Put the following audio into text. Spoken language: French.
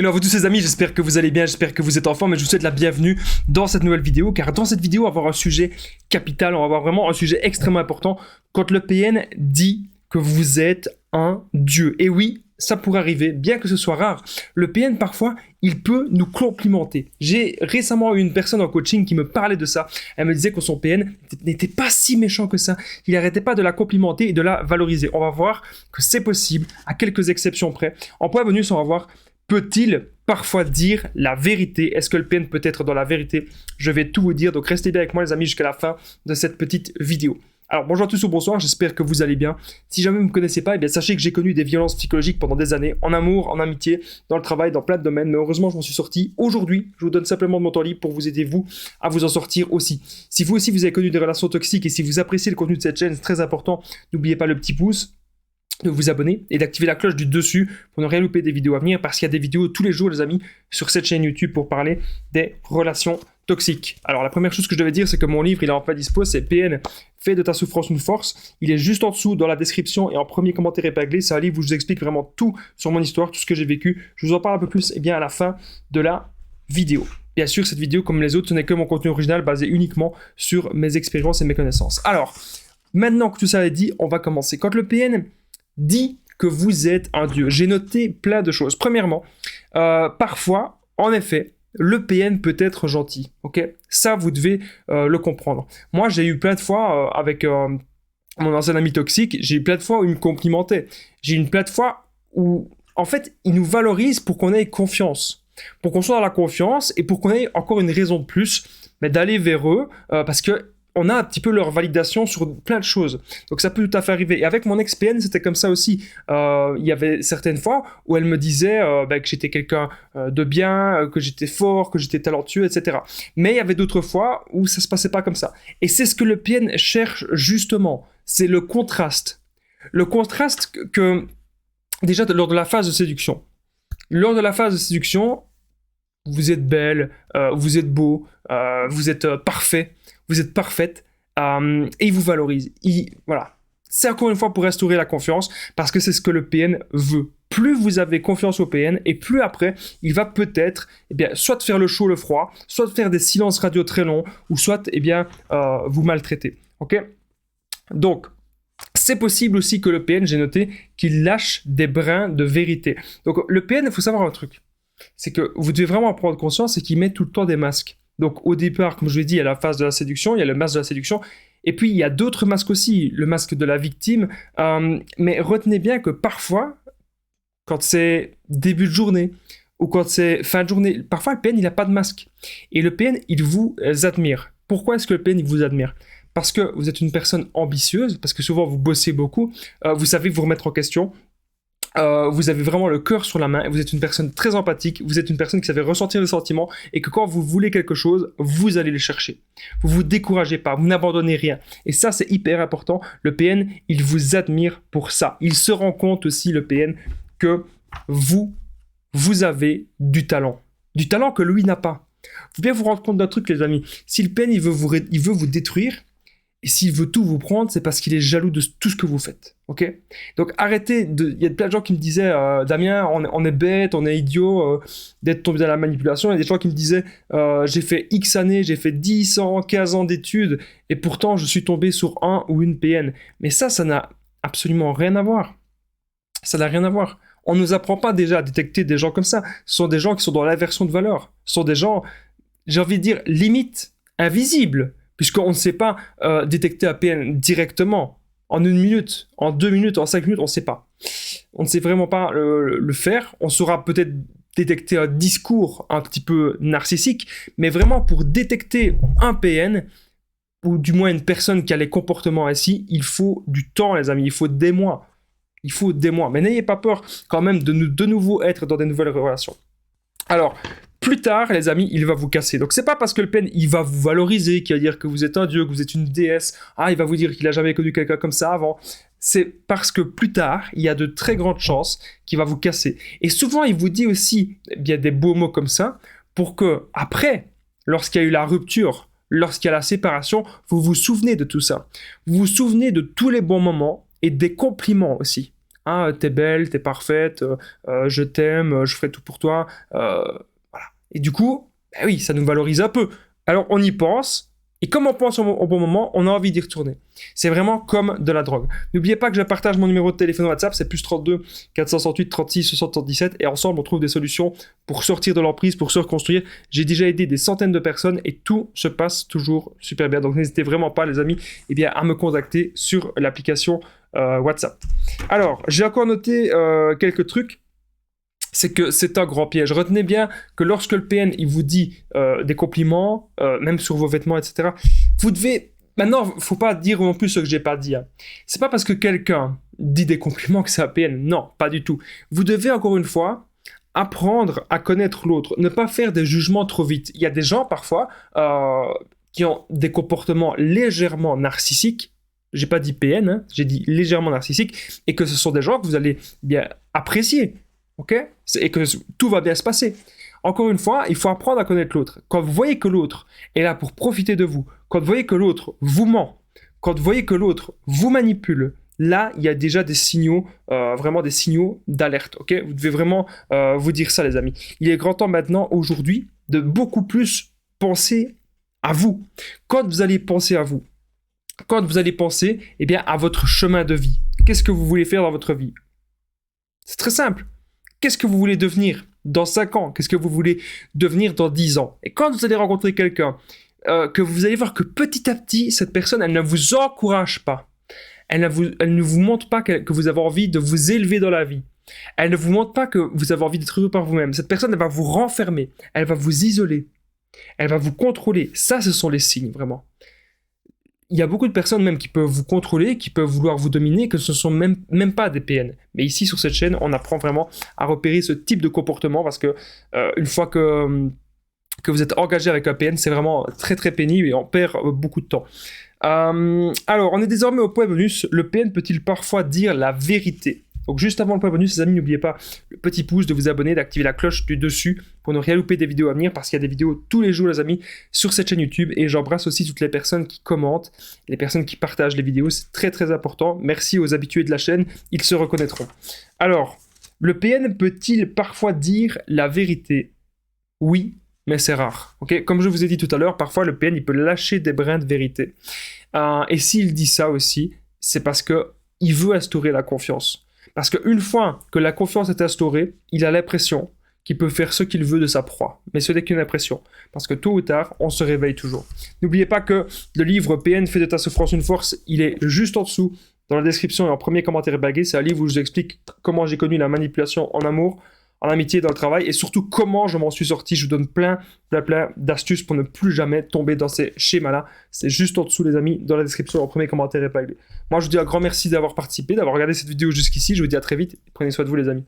Hello à vous tous les amis, j'espère que vous allez bien, j'espère que vous êtes en forme et je vous souhaite la bienvenue dans cette nouvelle vidéo, car dans cette vidéo on va avoir un sujet capital, on va avoir vraiment un sujet extrêmement important quand le PN dit que vous êtes un dieu. Et oui, ça pourrait arriver, bien que ce soit rare. Le PN parfois, il peut nous complimenter. J'ai récemment eu une personne en coaching qui me parlait de ça. Elle me disait que son PN n'était pas si méchant que ça. Il n'arrêtait pas de la complimenter et de la valoriser. On va voir que c'est possible, à quelques exceptions près. En point bonus, on va voir: peut-il parfois dire la vérité? Est-ce que le PN peut être dans la vérité? Je vais tout vous dire, donc restez bien avec moi les amis jusqu'à la fin de cette petite vidéo. Alors bonjour à tous ou bonsoir, j'espère que vous allez bien. Si jamais vous ne me connaissez pas, eh bien, sachez que j'ai connu des violences psychologiques pendant des années, en amour, en amitié, dans le travail, dans plein de domaines, mais heureusement je m'en suis sorti. Aujourd'hui, je vous donne simplement de mon temps libre pour vous aider vous à vous en sortir aussi. Si vous aussi vous avez connu des relations toxiques et si vous appréciez le contenu de cette chaîne, c'est très important, n'oubliez pas le petit pouce, de vous abonner et d'activer la cloche du dessus pour ne rien louper des vidéos à venir, parce qu'il y a des vidéos tous les jours les amis sur cette chaîne YouTube pour parler des relations toxiques. Alors la première chose que je devais dire, c'est que mon livre il est enfin dispo, c'est PN, fais de ta souffrance une force. Il est juste en dessous dans la description et en premier commentaire épinglé. C'est un livre où je vous explique vraiment tout sur mon histoire, tout ce que j'ai vécu. Je vous en parle un peu plus à la fin de la vidéo. Bien sûr, cette vidéo comme les autres, ce n'est que mon contenu original basé uniquement sur mes expériences et mes connaissances. Alors maintenant que tout ça est dit, on va commencer. Quand le PN dit que vous êtes un dieu, j'ai noté plein de choses. Premièrement, parfois, en effet, le PN peut être gentil, ok? Ça, vous devez le comprendre. Moi, j'ai eu plein de fois avec mon ancien ami toxique, j'ai eu plein de fois où il me complimentait. J'ai eu plein de fois où, en fait, il nous valorise pour qu'on ait confiance. Pour qu'on soit dans la confiance et pour qu'on ait encore une raison de plus d'aller vers eux, parce que on a un petit peu leur validation sur plein de choses. Donc ça peut tout à fait arriver. Et avec mon ex-PN, c'était comme ça aussi. Il y avait certaines fois où elle me disait que j'étais quelqu'un de bien, que j'étais fort, que j'étais talentueux, etc. Mais il y avait d'autres fois où ça se passait pas comme ça. Et c'est ce que le PN cherche justement. C'est le contraste. Le contraste que déjà lors de la phase de séduction. Lors de la phase de séduction, vous êtes belle, vous êtes beau, vous êtes parfait. Vous êtes parfaite et il vous valorise. Voilà. C'est encore une fois pour restaurer la confiance parce que c'est ce que le PN veut. Plus vous avez confiance au PN et plus après, il va peut-être soit faire le chaud, le froid, soit faire des silences radio très longs ou soit vous maltraiter. Ok? Donc, c'est possible aussi que le PN, j'ai noté, qu'il lâche des brins de vérité. Donc, le PN, il faut savoir un truc. C'est que vous devez vraiment prendre conscience, c'est qu'il met tout le temps des masques. Donc au départ, comme je l'ai dit, il y a la phase de la séduction, il y a le masque de la séduction, et puis il y a d'autres masques aussi, le masque de la victime, mais retenez bien que parfois, quand c'est début de journée, ou quand c'est fin de journée, parfois le PN il n'a pas de masque, et le PN il vous admire. Pourquoi est-ce que le PN il vous admire ? Parce que vous êtes une personne ambitieuse, parce que souvent vous bossez beaucoup, vous savez vous remettre en question, vous avez vraiment le cœur sur la main, vous êtes une personne très empathique, vous êtes une personne qui savait ressentir les sentiments et que quand vous voulez quelque chose, vous allez les chercher. Vous vous découragez pas, vous n'abandonnez rien. Et ça, c'est hyper important. Le PN, il vous admire pour ça. Il se rend compte aussi, le PN, que vous avez du talent que lui n'a pas. Faut bien vous rendre compte d'un truc, les amis. Si le PN, il veut vous détruire, et s'il veut tout vous prendre, c'est parce qu'il est jaloux de tout ce que vous faites. Ok ? Donc arrêtez il y a plein de gens qui me disaient Damien, on est bête, on est idiot d'être tombé dans la manipulation. Il y a des gens qui me disaient j'ai fait X années, j'ai fait 10 ans, 15 ans d'études, et pourtant je suis tombé sur un ou une PN. Mais ça n'a absolument rien à voir. Ça n'a rien à voir. On ne nous apprend pas déjà à détecter des gens comme ça. Ce sont des gens qui sont dans l'inversion de valeur. Ce sont des gens, j'ai envie de dire, limite invisibles. Puisqu'on ne sait pas détecter un PN directement, en 1 minute, en 2 minutes, en 5 minutes, on ne sait pas. On ne sait vraiment pas le faire. On saura peut-être détecter un discours un petit peu narcissique, mais vraiment pour détecter un PN, ou du moins une personne qui a les comportements ainsi, il faut du temps les amis, il faut des mois. Il faut des mois. Mais n'ayez pas peur quand même de nouveau être dans des nouvelles relations. Alors, plus tard, les amis, il va vous casser. Donc, c'est pas parce que le PN, il va vous valoriser, qu'il va dire que vous êtes un dieu, que vous êtes une déesse. Il va vous dire qu'il a jamais connu quelqu'un comme ça avant. C'est parce que plus tard, il y a de très grandes chances qu'il va vous casser. Et souvent, il vous dit aussi des beaux mots comme ça pour que, après, lorsqu'il y a eu la rupture, lorsqu'il y a la séparation, vous vous souvenez de tout ça. Vous vous souvenez de tous les bons moments et des compliments aussi. Ah, t'es belle, t'es parfaite, je t'aime, je ferai tout pour toi. Voilà. Et du coup, bah oui, ça nous valorise un peu. Alors on y pense, et comme on pense au bon moment, on a envie d'y retourner. C'est vraiment comme de la drogue. N'oubliez pas que je partage mon numéro de téléphone WhatsApp, c'est plus 32 468 36 77, et ensemble on trouve des solutions pour sortir de l'emprise, pour se reconstruire. J'ai déjà aidé des centaines de personnes et tout se passe toujours super bien. Donc n'hésitez vraiment pas les amis à me contacter sur l'application WhatsApp. Alors, j'ai encore noté quelques trucs. C'est que c'est un grand piège. Retenez bien que lorsque le PN il vous dit des compliments, même sur vos vêtements, etc., vous devez... Maintenant, faut pas dire non plus ce que j'ai pas dit. Hein. C'est pas parce que quelqu'un dit des compliments que c'est un PN. Non, pas du tout. Vous devez encore une fois apprendre à connaître l'autre. Ne pas faire des jugements trop vite. Il y a des gens parfois qui ont des comportements légèrement narcissiques. J'ai pas dit PN, hein, j'ai dit légèrement narcissiques, et que ce sont des gens que vous allez bien apprécier. Okay, et que tout va bien se passer. Encore une fois, il faut apprendre à connaître l'autre. Quand vous voyez que l'autre est là pour profiter de vous, quand vous voyez que l'autre vous ment, quand vous voyez que l'autre vous manipule, là, il y a déjà des signaux, vraiment des signaux d'alerte. Okay, vous devez vraiment vous dire ça, les amis. Il est grand temps maintenant, aujourd'hui, de beaucoup plus penser à vous. Quand vous allez penser à vous, quand vous allez penser à votre chemin de vie, qu'est-ce que vous voulez faire dans votre vie? C'est très simple. Qu'est-ce que vous voulez devenir dans 5 ans? Qu'est-ce que vous voulez devenir dans 10 ans? Et quand vous allez rencontrer quelqu'un, que vous allez voir que petit à petit, cette personne, elle ne vous encourage pas. Elle ne vous montre pas que vous avez envie de vous élever dans la vie. Elle ne vous montre pas que vous avez envie d'être heureux par vous-même. Cette personne, elle va vous renfermer. Elle va vous isoler. Elle va vous contrôler. Ça, ce sont les signes, vraiment. Il y a beaucoup de personnes même qui peuvent vous contrôler, qui peuvent vouloir vous dominer, que ce ne sont même pas des PN. Mais ici, sur cette chaîne, on apprend vraiment à repérer ce type de comportement parce que une fois que vous êtes engagé avec un PN, c'est vraiment très très pénible et on perd beaucoup de temps. Alors, on est désormais au point bonus. Le PN peut-il parfois dire la vérité? Donc juste avant le point bonus, les amis, n'oubliez pas le petit pouce, de vous abonner, d'activer la cloche du dessus pour ne rien louper des vidéos à venir, parce qu'il y a des vidéos tous les jours, les amis, sur cette chaîne YouTube. Et j'embrasse aussi toutes les personnes qui commentent, les personnes qui partagent les vidéos, c'est très très important. Merci aux habitués de la chaîne, ils se reconnaîtront. Alors, le PN peut-il parfois dire la vérité? Oui, mais c'est rare. Okay, comme je vous ai dit tout à l'heure, parfois le PN il peut lâcher des brins de vérité. Et s'il dit ça aussi, c'est parce qu'il veut instaurer la confiance. Parce qu'une fois que la confiance est instaurée, il a l'impression qu'il peut faire ce qu'il veut de sa proie. Mais ce n'est qu'une impression. Parce que tôt ou tard, on se réveille toujours. N'oubliez pas que le livre PN fait de ta souffrance une force, il est juste en dessous, dans la description et en premier commentaire bagué. C'est un livre où je vous explique comment j'ai connu la manipulation en amour, en amitié, dans le travail, et surtout comment je m'en suis sorti. Je vous donne plein d'astuces pour ne plus jamais tomber dans ces schémas-là. C'est juste en dessous, les amis, dans la description, en premier commentaire épinglé. Moi, je vous dis un grand merci d'avoir participé, d'avoir regardé cette vidéo jusqu'ici. Je vous dis à très vite. Prenez soin de vous, les amis.